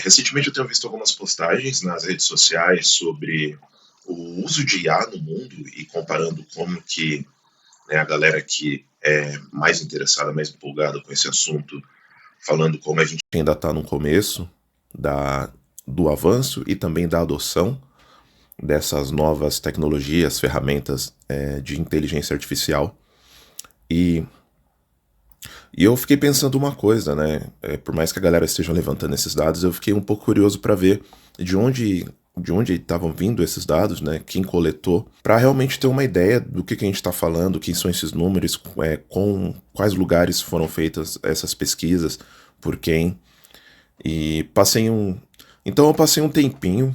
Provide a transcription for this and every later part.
Recentemente eu tenho visto algumas postagens nas redes sociais sobre o uso de IA no mundo e comparando como que, né, a galera que é mais interessada, mais empolgada com esse assunto, falando como a gente ainda está no começo da, do avanço e também da adoção dessas novas tecnologias, ferramentas de inteligência artificial. E, e eu fiquei pensando uma coisa, né? Por mais que a galera esteja levantando esses dados, eu fiquei um pouco curioso para ver de onde estavam vindo esses dados, né? Quem coletou, para realmente ter uma ideia do que a gente está falando, quem são esses números, com quais lugares foram feitas essas pesquisas, por quem. E então eu passei um tempinho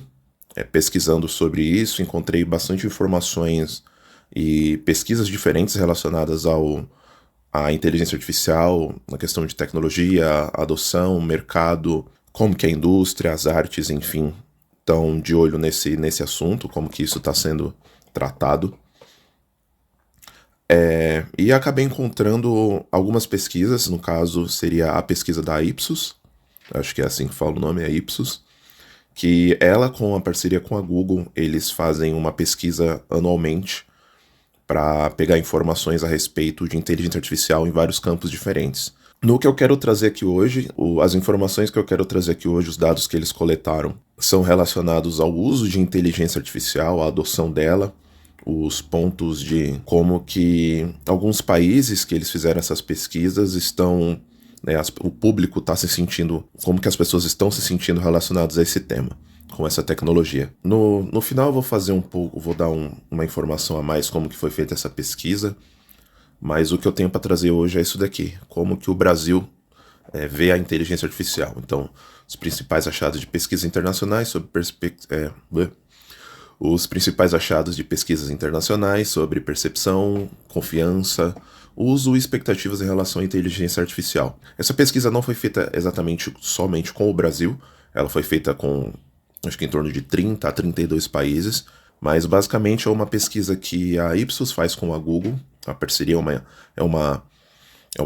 pesquisando sobre isso, encontrei bastante informações e pesquisas diferentes relacionadas à inteligência artificial, na questão de tecnologia, adoção, mercado, como que a indústria, as artes, enfim, estão de olho nesse assunto, como que isso está sendo tratado. E acabei encontrando algumas pesquisas, no caso seria a pesquisa da Ipsos, acho que é assim que fala o nome, é Ipsos, que ela, com a parceria com a Google, eles fazem uma pesquisa anualmente para pegar informações a respeito de inteligência artificial em vários campos diferentes. No que eu quero trazer aqui hoje, as informações que eu quero trazer aqui hoje, os dados que eles coletaram, são relacionados ao uso de inteligência artificial, à adoção dela, os pontos de como que alguns países que eles fizeram essas pesquisas estão, né, o público está se sentindo, como que as pessoas estão se sentindo relacionadas a esse tema, com essa tecnologia. No final eu vou fazer vou dar uma informação a mais como que foi feita essa pesquisa, mas o que eu tenho para trazer hoje é isso daqui, como que o Brasil vê a inteligência artificial. Então, os principais achados de pesquisas internacionais sobre os principais achados de pesquisas internacionais sobre percepção, confiança, uso e expectativas em relação à inteligência artificial. Essa pesquisa não foi feita exatamente somente com o Brasil, ela foi feita com, acho que em torno de 30 a 32 países, mas basicamente é uma pesquisa que a Ipsos faz com a Google, a parceria é uma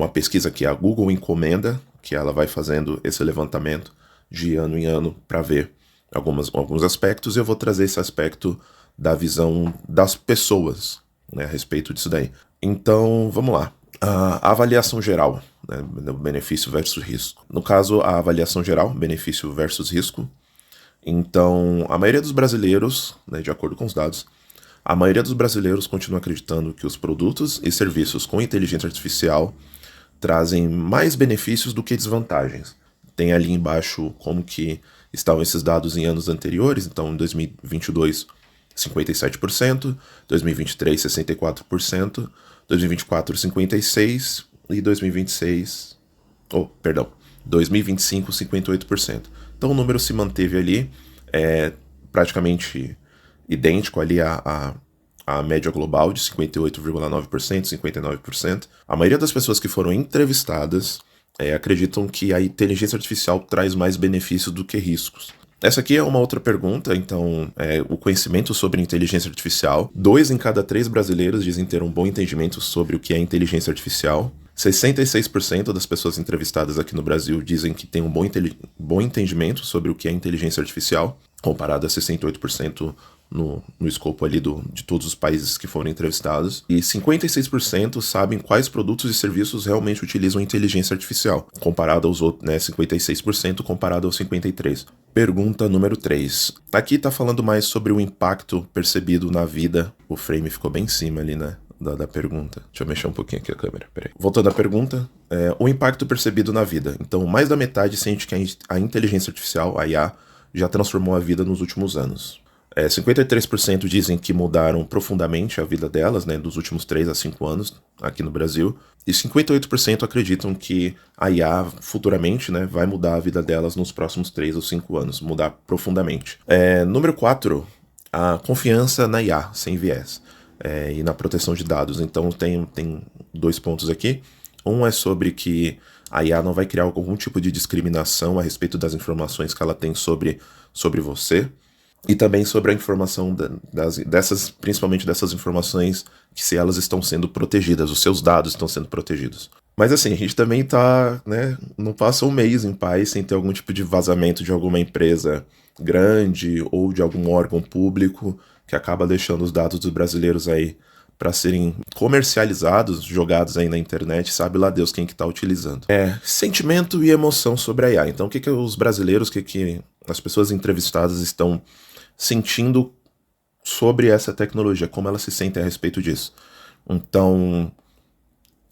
pesquisa que a Google encomenda, que ela vai fazendo esse levantamento de ano em ano para ver alguns aspectos, e eu vou trazer esse aspecto da visão das pessoas, né, a respeito disso daí. Então, vamos lá. A avaliação geral, né, benefício versus risco. No caso, a avaliação geral, benefício versus risco. Então, a maioria dos brasileiros, né, de acordo com os dados, a maioria dos brasileiros continua acreditando que os produtos e serviços com inteligência artificial trazem mais benefícios do que desvantagens. Tem ali embaixo como que estavam esses dados em anos anteriores, então em 2022, 57%, 2023, 64%, 2024, 56% e 2025, 58%. Então o número se manteve ali, praticamente idêntico ali a média global de 58,9%, 59%. A maioria das pessoas que foram entrevistadas acreditam que a inteligência artificial traz mais benefícios do que riscos. Essa aqui é uma outra pergunta, então, o conhecimento sobre inteligência artificial. 2 em cada 3 brasileiros dizem ter um bom entendimento sobre o que é inteligência artificial. 66% das pessoas entrevistadas aqui no Brasil dizem que tem um bom entendimento sobre o que é inteligência artificial, comparado a 68% no escopo ali de todos os países que foram entrevistados. E 56% sabem quais produtos e serviços realmente utilizam inteligência artificial, comparado aos outros, né, 56% comparado aos 53%. Pergunta número 3. Aqui está falando mais sobre o impacto percebido na vida. O frame ficou bem em cima ali, né? Da pergunta. Deixa eu mexer um pouquinho aqui a câmera, peraí. Voltando à pergunta, o impacto percebido na vida. Então, mais da metade sente que a inteligência artificial, a IA, já transformou a vida nos últimos anos. 53% dizem que mudaram profundamente a vida delas, né, dos últimos 3 a 5 anos aqui no Brasil. E 58% acreditam que a IA futuramente, né, vai mudar a vida delas nos próximos 3 ou 5 anos, mudar profundamente. Número 4, a confiança na IA, sem viés. E na proteção de dados. Então tem 2 pontos aqui. Um é sobre que a IA não vai criar algum tipo de discriminação a respeito das informações que ela tem sobre você. E também sobre a informação principalmente dessas informações, que se elas estão sendo protegidas, os seus dados estão sendo protegidos. Mas assim, a gente também tá, né, não passa um mês em paz sem ter algum tipo de vazamento de alguma empresa grande ou de algum órgão público que acaba deixando os dados dos brasileiros aí para serem comercializados, jogados aí na internet, sabe lá Deus quem que tá utilizando. Sentimento e emoção sobre a IA. Então, o que que os brasileiros, o que que as pessoas entrevistadas estão sentindo sobre essa tecnologia, como elas se sentem a respeito disso? Então,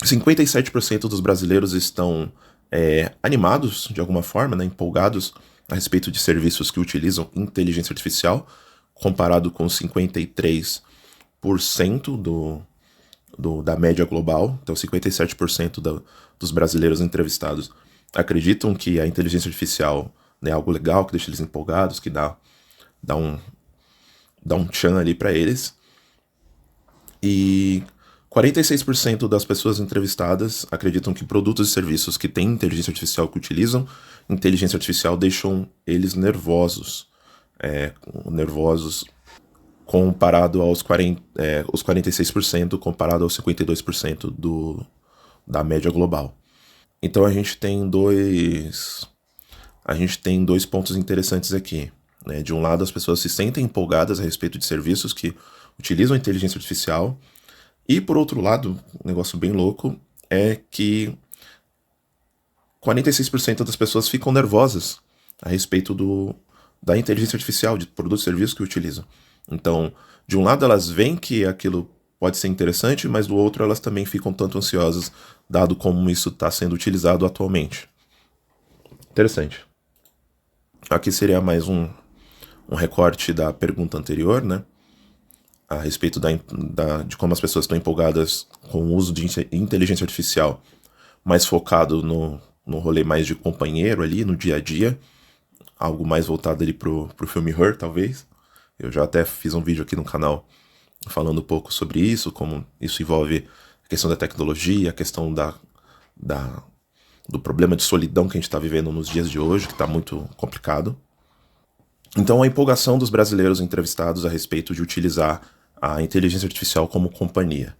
57% dos brasileiros estão animados, de alguma forma, né, empolgados a respeito de serviços que utilizam inteligência artificial, comparado com 53% da média global. Então, 57% dos brasileiros entrevistados acreditam que a inteligência artificial é algo legal, que deixa eles empolgados, que dá um tchan ali para eles. E 46% das pessoas entrevistadas acreditam que produtos e serviços que têm inteligência artificial, que utilizam inteligência artificial, deixam eles nervosos. Nervosos comparado aos 46%, comparado aos 52% da média global. Então a gente tem dois pontos interessantes aqui. Né? De um lado, as pessoas se sentem empolgadas a respeito de serviços que utilizam inteligência artificial, e por outro lado, um negócio bem louco é que 46% das pessoas ficam nervosas a respeito da inteligência artificial, de produtos e serviços que utilizam. Então, de um lado elas veem que aquilo pode ser interessante, mas do outro elas também ficam tanto ansiosas, dado como isso está sendo utilizado atualmente. Interessante. Aqui seria mais um recorte da pergunta anterior, né? A respeito de como as pessoas estão empolgadas com o uso de inteligência artificial, mais focado no rolê mais de companheiro ali, no dia a dia, algo mais voltado ali pro filme Her, talvez. Eu já até fiz um vídeo aqui no canal falando um pouco sobre isso, como isso envolve a questão da tecnologia, a questão do problema de solidão que a gente está vivendo nos dias de hoje, que está muito complicado. Então, a empolgação dos brasileiros entrevistados a respeito de utilizar a inteligência artificial como companhia.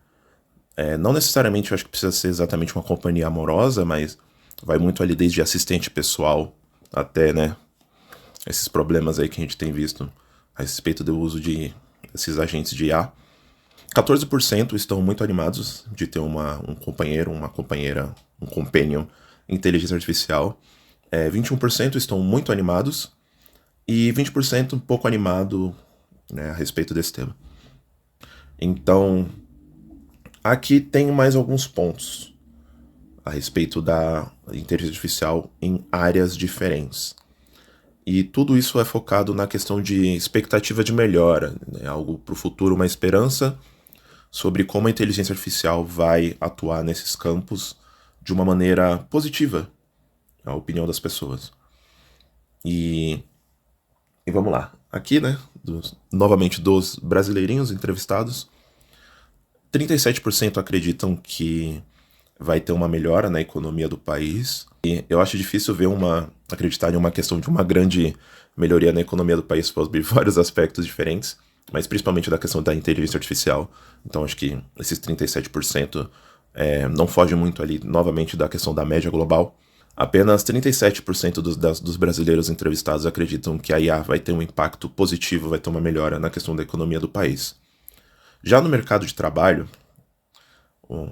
Não necessariamente eu acho que precisa ser exatamente uma companhia amorosa, mas vai muito ali desde assistente pessoal até, né, esses problemas aí que a gente tem visto a respeito do uso de esses agentes de IA. 14% estão muito animados de ter um companheiro, uma companheira, um companion inteligência artificial. 21% estão muito animados e 20% um pouco animado, né, a respeito desse tema. Então, aqui tem mais alguns pontos a respeito da inteligência artificial em áreas diferentes. E tudo isso é focado na questão de expectativa de melhora, né? Algo para o futuro, uma esperança sobre como a inteligência artificial vai atuar nesses campos de uma maneira positiva, a opinião das pessoas. E vamos lá. Aqui, né, novamente dos brasileirinhos entrevistados, 37% acreditam que vai ter uma melhora na economia do país. E eu acho difícil ver acreditar em uma questão de uma grande melhoria na economia do país por vários aspectos diferentes, mas principalmente da questão da inteligência artificial. Então acho que esses 37% não fogem muito ali, novamente, da questão da média global. Apenas 37% dos brasileiros entrevistados acreditam que a IA vai ter um impacto positivo, vai ter uma melhora na questão da economia do país. Já no mercado de trabalho, um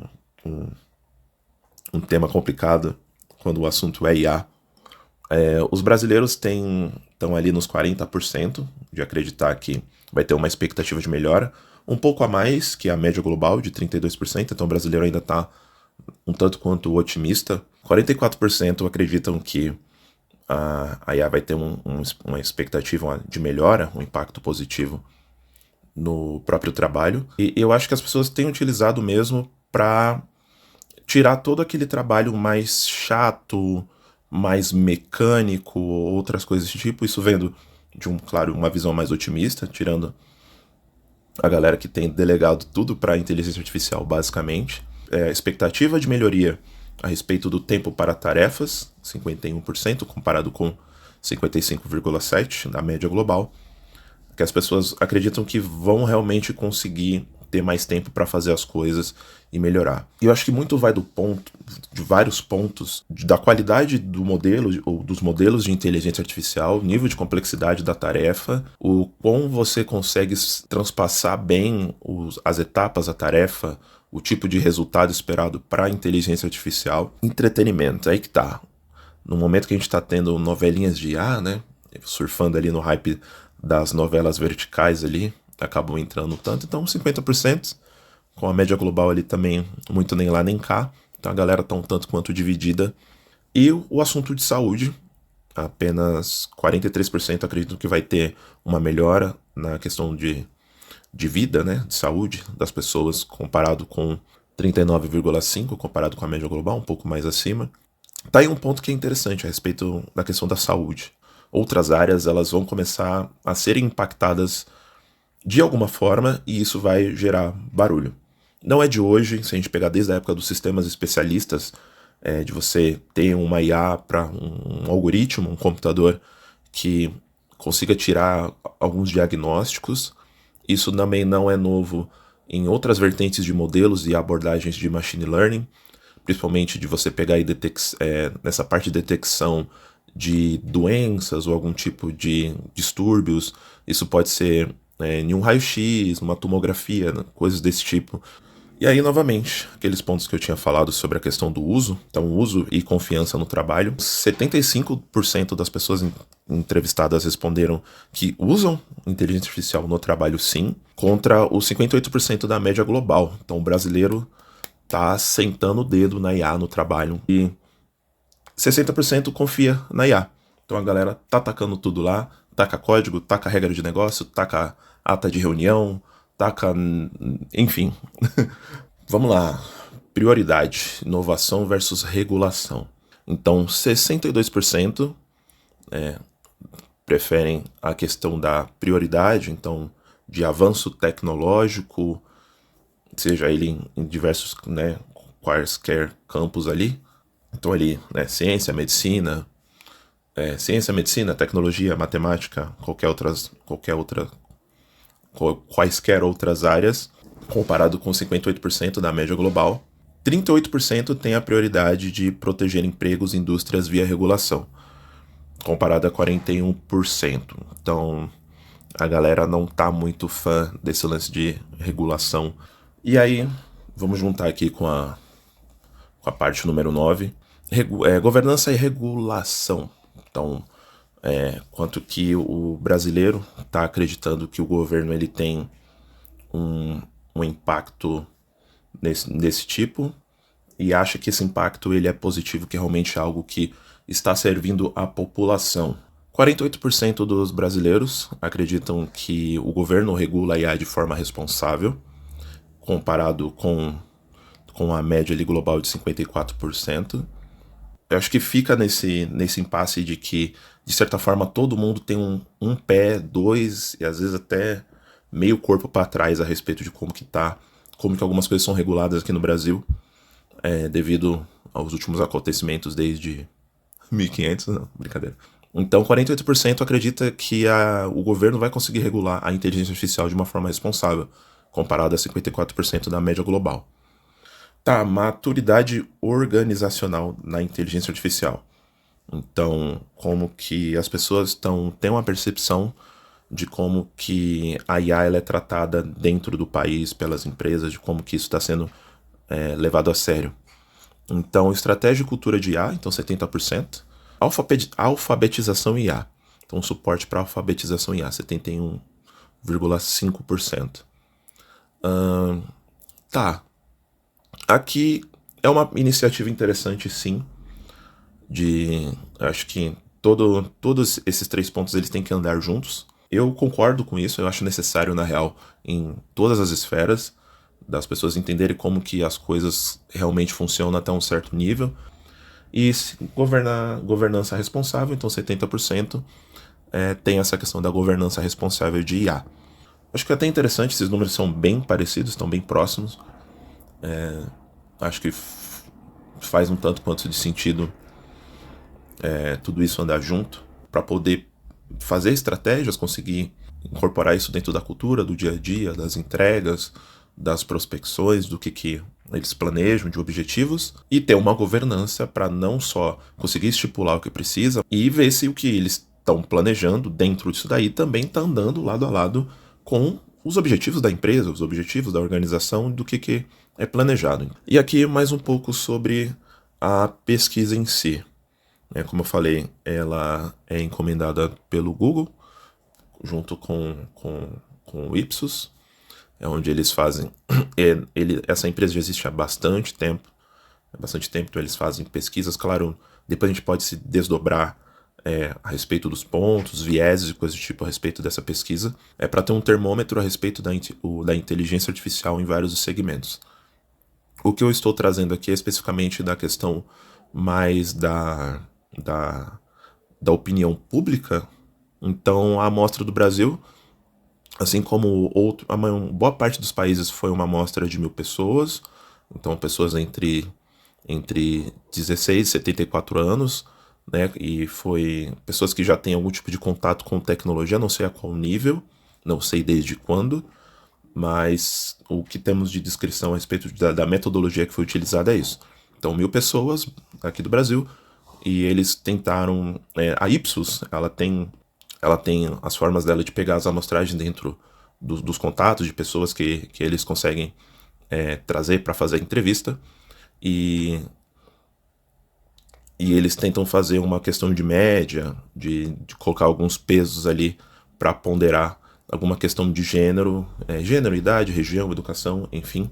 tema complicado quando o assunto é IA, os brasileiros estão ali nos 40% de acreditar que vai ter uma expectativa de melhora, um pouco a mais que a média global de 32%, então o brasileiro ainda está um tanto quanto otimista. 44% acreditam que a IA vai ter uma expectativa de melhora, um impacto positivo no próprio trabalho. E eu acho que as pessoas têm utilizado mesmo para tirar todo aquele trabalho mais chato, mais mecânico, outras coisas desse tipo. Isso vendo claro, uma visão mais otimista, tirando a galera que tem delegado tudo para a inteligência artificial, basicamente. Expectativa de melhoria a respeito do tempo para tarefas, 51%, comparado com 55,7% da média global, que as pessoas acreditam que vão realmente conseguir ter mais tempo para fazer as coisas e melhorar. E eu acho que muito vai de vários pontos, da qualidade do modelo, ou dos modelos de inteligência artificial, nível de complexidade da tarefa, o quão você consegue transpassar bem as etapas da tarefa, o tipo de resultado esperado para a inteligência artificial. Entretenimento, aí que tá. No momento que a gente está tendo novelinhas de IA, né, surfando ali no hype das novelas verticais ali, acabam entrando tanto, então 50%, com a média global ali também muito nem lá nem cá, então a galera tá um tanto quanto dividida. E o assunto de saúde, apenas 43% acreditam que vai ter uma melhora na questão de vida, né, de saúde das pessoas, comparado com 39,5%, comparado com a média global, um pouco mais acima. Tá aí um ponto que é interessante a respeito da questão da saúde. Outras áreas, elas vão começar a serem impactadas de alguma forma e isso vai gerar barulho. Não é de hoje, se a gente pegar desde a época dos sistemas especialistas, de você ter uma IA para um algoritmo, um computador que consiga tirar alguns diagnósticos. Isso também não é novo em outras vertentes de modelos e abordagens de machine learning, principalmente de você pegar e nessa parte de detecção de doenças ou algum tipo de distúrbios. Isso pode ser em um raio-x, uma tomografia, né? Coisas desse tipo. E aí, novamente, aqueles pontos que eu tinha falado sobre a questão do uso, então uso e confiança no trabalho. 75% das pessoas entrevistadas responderam que usam inteligência artificial no trabalho sim, contra os 58% da média global. Então o brasileiro tá sentando o dedo na IA no trabalho e 60% confia na IA. Então a galera tá tacando tudo lá, taca código, taca regra de negócio, taca ata de reunião, taca... enfim. Vamos lá. Prioridade, inovação versus regulação. Então 62% preferem a questão da prioridade, então de avanço tecnológico, seja ele em diversos, né, quaisquer campos ali. Então ali, né, ciência, medicina, tecnologia, matemática, quaisquer outras áreas, comparado com 58% da média global. 38% tem a prioridade de proteger empregos e indústrias via regulação, comparado a 41%. Então, a galera não tá muito fã desse lance de regulação. E aí, vamos juntar aqui com a parte número 9. Governança e regulação. Então, quanto que o brasileiro está acreditando que o governo ele tem um impacto nesse tipo e acha que esse impacto ele é positivo, que realmente é algo que está servindo à população. 48% dos brasileiros acreditam que o governo regula a IA de forma responsável, comparado com a média ali global de 54%. Eu acho que fica nesse impasse de que, de certa forma, todo mundo tem um pé, dois, e às vezes até meio corpo para trás a respeito de como que algumas coisas são reguladas aqui no Brasil, devido aos últimos acontecimentos desde 1500, não, brincadeira. Então, 48% acredita que o governo vai conseguir regular a inteligência artificial de uma forma responsável, comparado a 54% da média global. Tá, maturidade organizacional na inteligência artificial. Então, como que as pessoas têm uma percepção de como que a IA ela é tratada dentro do país, pelas empresas, de como que isso está sendo levado a sério. Então, estratégia e cultura de IA, então 70%. Alfabetização e IA. Então, suporte para alfabetização e IA, 71,5%. Tá. Aqui é uma iniciativa interessante, sim. Acho que todos esses 3 pontos eles têm que andar juntos. Eu concordo com isso, eu acho necessário, na real, em todas as esferas, das pessoas entenderem como que as coisas realmente funcionam até um certo nível. E governança responsável, então 70% tem essa questão da governança responsável de IA. Acho que é até interessante, esses números são bem parecidos, estão bem próximos. Acho que faz um tanto quanto de sentido tudo isso andar junto, para poder fazer estratégias, conseguir incorporar isso dentro da cultura, do dia a dia, das entregas, das prospecções, do que eles planejam, de objetivos, e ter uma governança para não só conseguir estipular o que precisa e ver se o que eles estão planejando dentro disso daí também está andando lado a lado com os objetivos da empresa, os objetivos da organização, do que é planejado. E aqui mais um pouco sobre a pesquisa em si. Como eu falei, ela é encomendada pelo Google, junto com o Ipsos, onde eles fazem... essa empresa já existe há bastante tempo, então eles fazem pesquisas. Claro, depois a gente pode se desdobrar a respeito dos pontos, vieses e coisas do tipo a respeito dessa pesquisa, para ter um termômetro a respeito da inteligência artificial em vários segmentos. O que eu estou trazendo aqui é especificamente da questão mais da opinião pública. Então, a amostra do Brasil, assim como a boa parte dos países, foi uma amostra de 1.000 pessoas, então pessoas entre 16 e 74 anos, né, e foi pessoas que já têm algum tipo de contato com tecnologia, não sei a qual nível, não sei desde quando, mas o que temos de descrição a respeito da metodologia que foi utilizada é isso. Então, 1.000 pessoas aqui do Brasil, e eles tentaram... a Ipsos, ela tem as formas dela de pegar as amostragens dentro dos contatos de pessoas que eles conseguem trazer para fazer a entrevista, e eles tentam fazer uma questão de média, de colocar alguns pesos ali para ponderar alguma questão de gênero, idade, região, educação, enfim,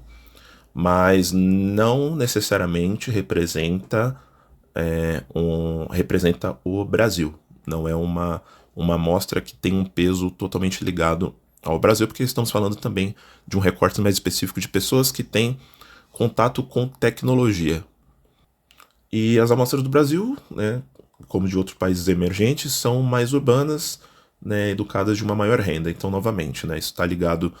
mas não necessariamente representa o Brasil. Não é uma amostra que tem um peso totalmente ligado ao Brasil, porque estamos falando também de um recorte mais específico de pessoas que têm contato com tecnologia. E as amostras do Brasil, né, como de outros países emergentes, são mais urbanas, né, educadas de uma maior renda. Então, novamente, né, isso está ligado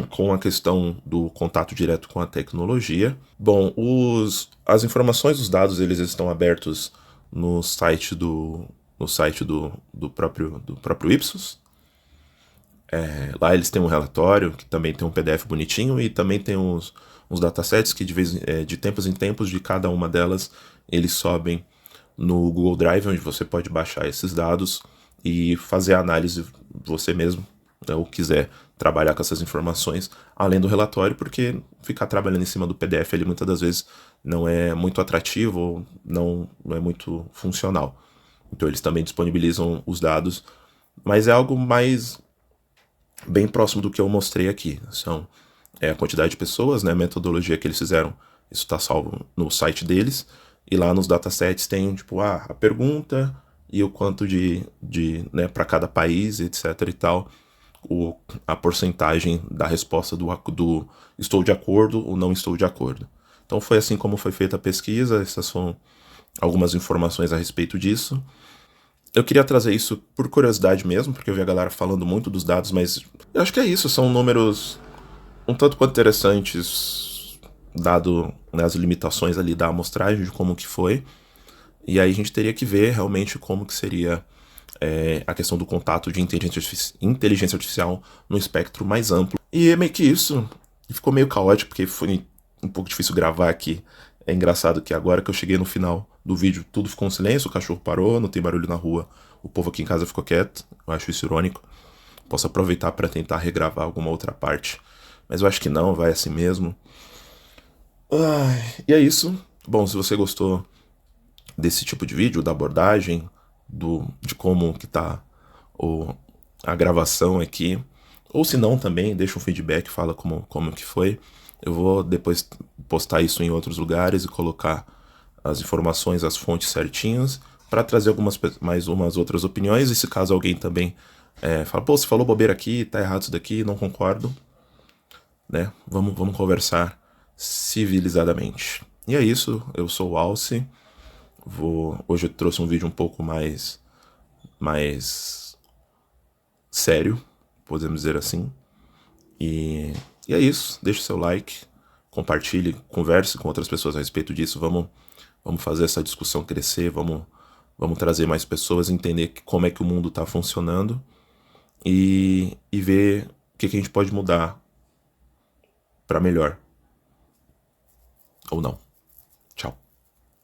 com a questão do contato direto com a tecnologia. Bom, as informações, os dados, eles estão abertos no site do próprio Ipsos. Lá eles têm um relatório, que também tem um PDF bonitinho, e também tem uns datasets que de tempos em tempos, de cada uma delas, eles sobem no Google Drive, onde você pode baixar esses dados e fazer a análise você mesmo, né, ou quiser trabalhar com essas informações, além do relatório, porque ficar trabalhando em cima do PDF ali muitas das vezes não é muito atrativo, ou não é muito funcional. Então eles também disponibilizam os dados, mas é algo mais bem próximo do que eu mostrei aqui. São a quantidade de pessoas, né, a metodologia que eles fizeram, isso está salvo no site deles, e lá nos datasets tem tipo a pergunta e o quanto né, para cada país, etc e tal, a porcentagem da resposta do estou de acordo ou não estou de acordo. Então foi assim como foi feita a pesquisa. Essas são algumas informações a respeito disso. Eu queria trazer isso por curiosidade mesmo, porque eu vi a galera falando muito dos dados, mas eu acho que é isso, são números um tanto quanto interessantes, dado, né, as limitações ali da amostragem, de como que foi. E aí a gente teria que ver realmente como que seria a questão do contato de inteligência artificial no espectro mais amplo. E é meio que isso. E ficou meio caótico, porque foi um pouco difícil gravar aqui. É engraçado que agora que eu cheguei no final do vídeo, tudo ficou em silêncio, o cachorro parou, não tem barulho na rua, o povo aqui em casa ficou quieto. Eu acho isso irônico. Posso aproveitar para tentar regravar alguma outra parte, mas eu acho que não, vai assim mesmo. E é isso. Bom, se você gostou desse tipo de vídeo, da abordagem, de como que tá a gravação aqui, ou se não também, deixa um feedback, fala como que foi. Eu vou depois postar isso em outros lugares e colocar as informações, as fontes certinhas, para trazer mais umas outras opiniões. E se caso alguém também fala, pô, você falou bobeira aqui, tá errado isso daqui, não concordo, né? Vamos conversar civilizadamente. E é isso, eu sou o Alce. Hoje eu trouxe um vídeo um pouco mais sério, podemos dizer assim. E é isso, deixe seu like, compartilhe, converse com outras pessoas a respeito disso. Vamos fazer essa discussão crescer, vamos trazer mais pessoas, entender como é que o mundo está funcionando e ver o que a gente pode mudar para melhor. Ou não.